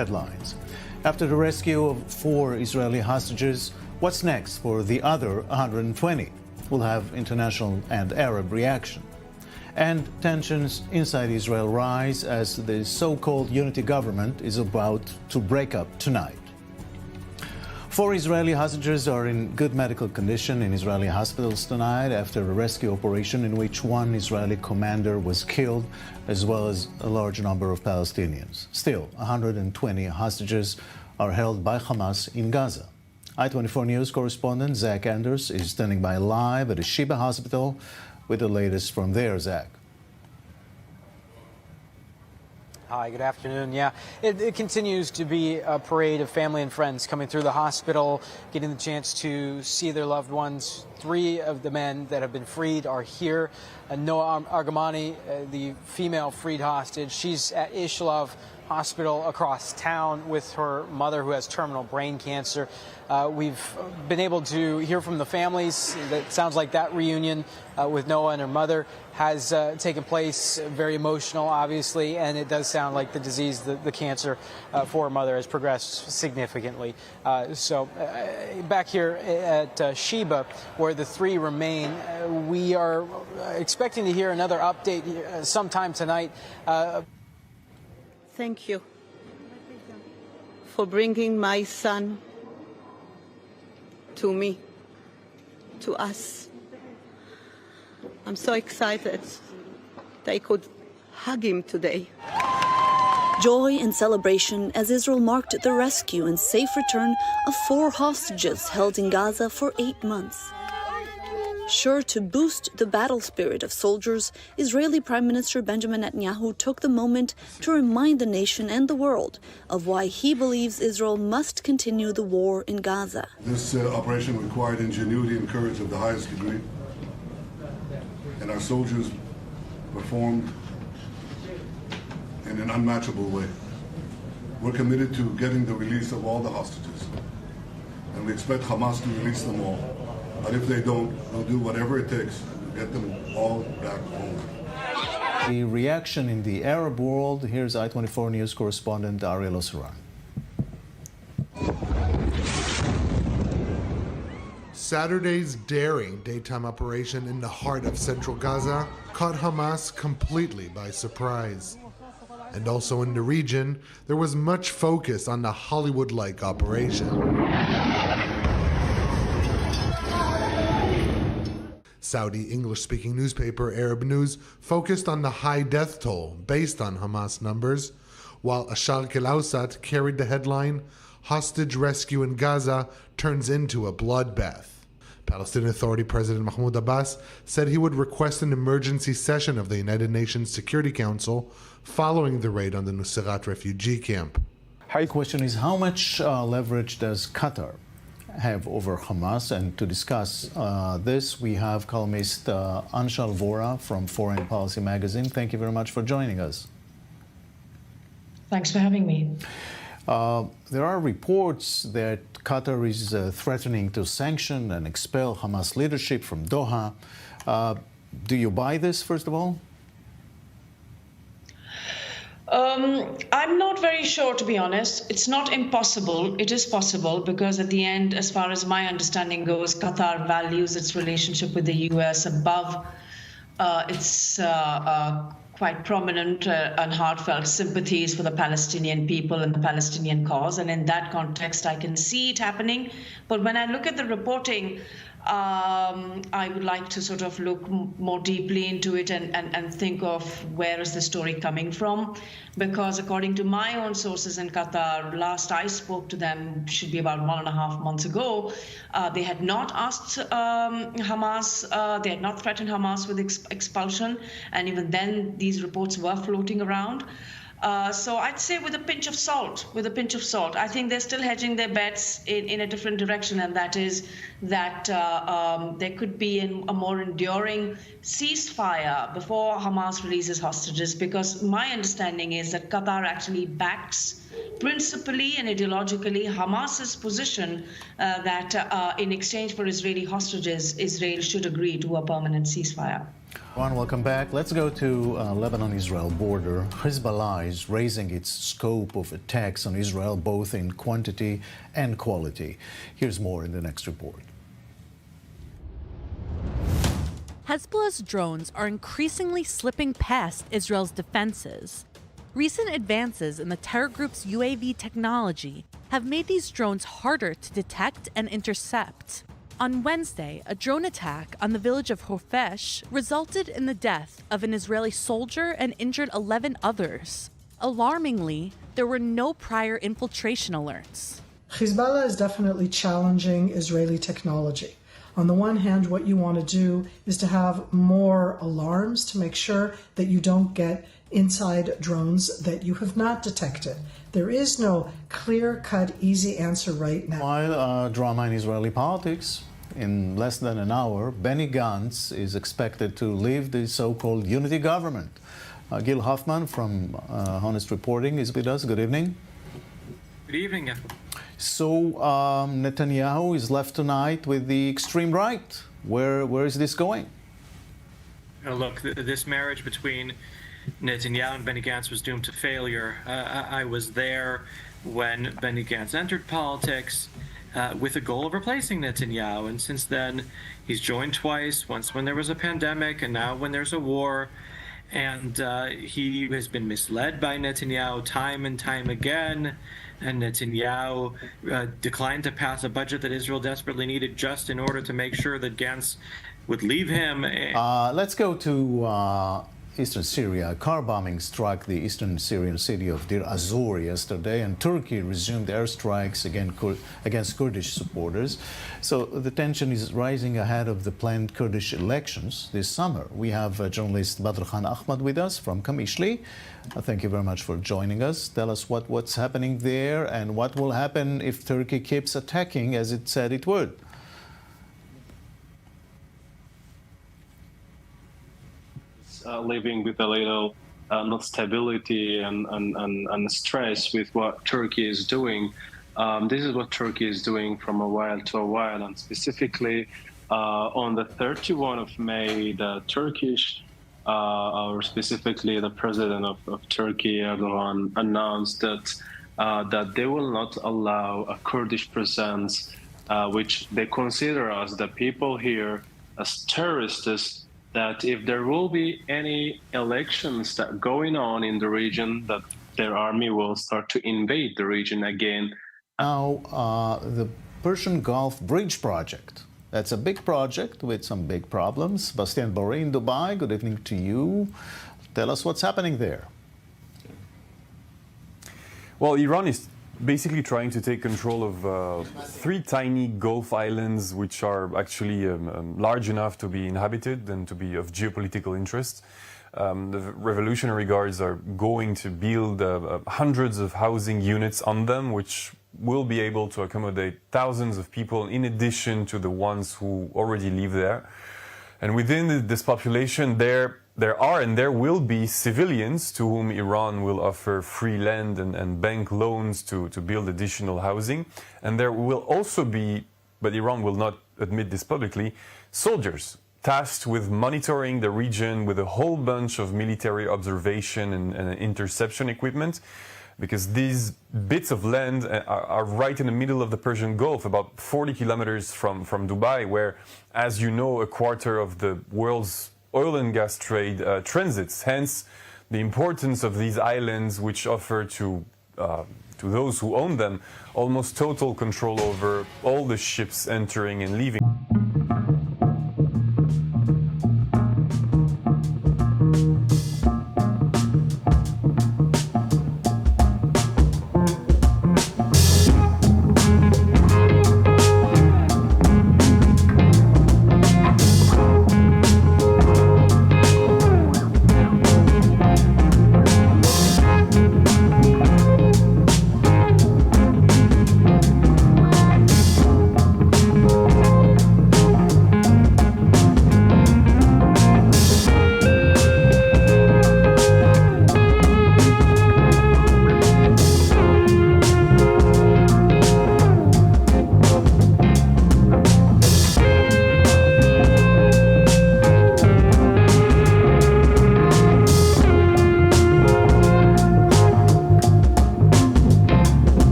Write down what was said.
headlines. After the rescue of 4 Israeli hostages, what's next for the other 120? We'll have international and Arab reaction. And tensions inside Israel rise as the so-called unity government is about to break up tonight. 4 Israeli hostages are in good medical condition in Israeli hospitals tonight after a rescue operation in which 1 Israeli commander was killed, as well as a large number of Palestinians. Still, 120 hostages are held by Hamas in Gaza. I-24 News correspondent Zach Anders is standing by live at a Sheba hospital with the latest from there. Zach. Hi, good afternoon. Yeah, it continues to be a parade of family and friends coming through the hospital, getting the chance to see their loved ones. 3 of the men that have been freed are here. Noah Argamani, the female freed hostage, she's at Ishlov Hospital across town with her mother who has terminal brain cancer. We've been able to hear from the families. That sounds like that reunion with Noah and her mother has taken place. Very emotional, obviously, and it does sound like the disease, the cancer for her mother has progressed significantly. So back here at Sheba, where the 3 remain, we are expecting to hear another update sometime tonight. Thank you for bringing my son to me, to us. I'm so excited that I could hug him today. Joy and celebration as Israel marked the rescue and safe return of 4 hostages held in Gaza for 8 months. Sure to boost the battle spirit of soldiers, Israeli Prime Minister Benjamin Netanyahu took the moment to remind the nation and the world of why he believes Israel must continue the war in Gaza. This operation required ingenuity and courage of the highest degree, and our soldiers performed in an unmatchable way. We're committed to getting the release of all the hostages, and we expect Hamas to release them all. But if they don't, we'll do whatever it takes to get them all back home. The reaction in the Arab world. Here's I-24 News correspondent Ariel Osran. Saturday's daring daytime operation in the heart of central Gaza caught Hamas completely by surprise. And also in the region, there was much focus on the Hollywood-like operation. Saudi English-speaking newspaper Arab News focused on the high death toll based on Hamas numbers, while Asharq al-Awsat carried the headline, "Hostage rescue in Gaza turns into a bloodbath." Palestinian Authority President Mahmoud Abbas said he would request an emergency session of the United Nations Security Council following the raid on the Nusierat refugee camp. The question is, how much leverage does Qatar have over Hamas? And to discuss this, we have columnist Anshal Vora from Foreign Policy Magazine. Thank you very much for joining us. Thanks for having me. There are reports that Qatar is threatening to sanction and expel Hamas leadership from Doha. Do you buy this, first of all? I'm not very sure, to be honest. It's not impossible. It is possible because at the end, as far as my understanding goes, Qatar values its relationship with the U.S. above its quite prominent and heartfelt sympathies for the Palestinian people and the Palestinian cause. And in that context, I can see it happening. But when I look at the reporting, I would like to sort of look more deeply into it and think of where is the story coming from. Because according to my own sources in Qatar, last I spoke to them should be about 1.5 months ago, they had not asked Hamas, they had not threatened Hamas with expulsion. And even then, these reports were floating around. So I'd say with a pinch of salt, I think they're still hedging their bets in a different direction, and that is that there could be a more enduring ceasefire before Hamas releases hostages, because my understanding is that Qatar actually backs principally and ideologically Hamas's position that in exchange for Israeli hostages, Israel should agree to a permanent ceasefire. Ron, welcome back. Let's go to Lebanon-Israel border. Hezbollah is raising its scope of attacks on Israel, both in quantity and quality. Here's more in the next report. Hezbollah's drones are increasingly slipping past Israel's defenses. Recent advances in the terror group's UAV technology have made these drones harder to detect and intercept. On Wednesday, a drone attack on the village of Hofesh resulted in the death of an Israeli soldier and injured 11 others. Alarmingly, there were no prior infiltration alerts. Hezbollah is definitely challenging Israeli technology. On the one hand, what you want to do is to have more alarms to make sure that you don't get inside drones that you have not detected. There is no clear-cut, easy answer right now. While drama in Israeli politics, in less than an hour, Benny Gantz is expected to leave the so-called unity government. Gil Hoffman from Honest Reporting is with us. Good evening. Good evening. So Netanyahu is left tonight with the extreme right. Where is this going? Look, this marriage between Netanyahu and Benny Gantz was doomed to failure. I was there when Benny Gantz entered politics with the goal of replacing Netanyahu. And since then, he's joined twice, once when there was a pandemic and now when there's a war. And he has been misled by Netanyahu time and time again. And Netanyahu declined to pass a budget that Israel desperately needed just in order to make sure that Gantz would leave him. Let's go to eastern Syria. A car bombing struck the eastern Syrian city of Deir Azor yesterday, and Turkey resumed airstrikes against Kurdish supporters. So the tension is rising ahead of the planned Kurdish elections this summer. We have journalist Badr Khan Ahmad with us from Kamishli. Thank you very much for joining us. Tell us what's happening there and what will happen if Turkey keeps attacking as it said it would. Living with a little not stability and stress with what Turkey is doing. This is what Turkey is doing from a while to a while, and specifically on the 31 of May, the Turkish, or specifically the president of Turkey, Erdogan, announced that they will not allow a Kurdish presence, which they consider as the people here as terrorists, that if there will be any elections that going on in the region, that their army will start to invade the region again. Now, the Persian Gulf Bridge project. That's a big project with some big problems. Bastian Boré in Dubai, good evening to you. Tell us what's happening there. Well, Iran is basically trying to take control of 3 tiny Gulf islands, which are actually large enough to be inhabited and to be of geopolitical interest. The Revolutionary Guards are going to build hundreds of housing units on them, which will be able to accommodate thousands of people in addition to the ones who already live there. And within this population, there are and there will be civilians to whom Iran will offer free land and bank loans to build additional housing. And there will also be, but Iran will not admit this publicly, soldiers tasked with monitoring the region with a whole bunch of military observation and interception equipment, because these bits of land are right in the middle of the Persian Gulf, about 40 kilometers from Dubai, where, as you know, a quarter of the world's oil and gas trade transits. Hence, the importance of these islands, which offer to those who own them almost total control over all the ships entering and leaving.